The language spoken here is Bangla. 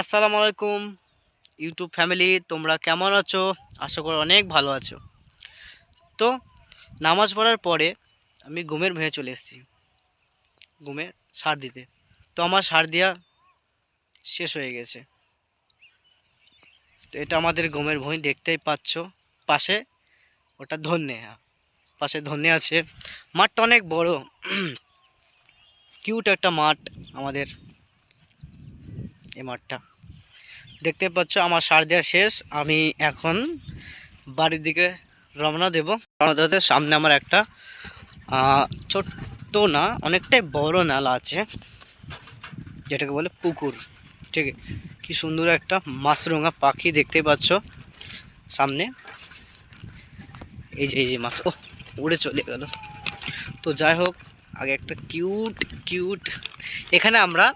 আসসালামু আলাইকুম ইউটিউব ফ্যামিলি, তোমরা কেমন আছো? আশা করি অনেক ভালো আছো। তো নামাজ পড়ার পরে আমি ঘুমের ভুঁয়ে চলে এসেছি ঘুমে সার দিতে। তো আমার সার দেওয়া শেষ হয়ে গেছে। তো এটা আমাদের ঘুমের ভুঁই, দেখতেই পাচ্ছ। পাশে ওটা ধন্যে, পাশে ধন্যে আছে। মাঠটা অনেক বড়, কিউট একটা মাঠ আমাদের এই মাঠটা। দেখতে পাচ্ছ আমার সার দেওয়া শেষ। আমি এখন বাড়ির দিকে রওনা দেব। রওনা দিতে সামনে আমার একটা ছোট্ট না, অনেকটাই বড় নালা আছে, যেটাকে বলে পুকুর। ঠিক আছে, কি সুন্দর একটা মাছরাঙা পাখি দেখতে পাচ্ছ সামনে। এই যে মাছ, ও উড়ে চলে গেল। তো যাই হোক, আগে একটা কিউট কিউট, এখানে আমরা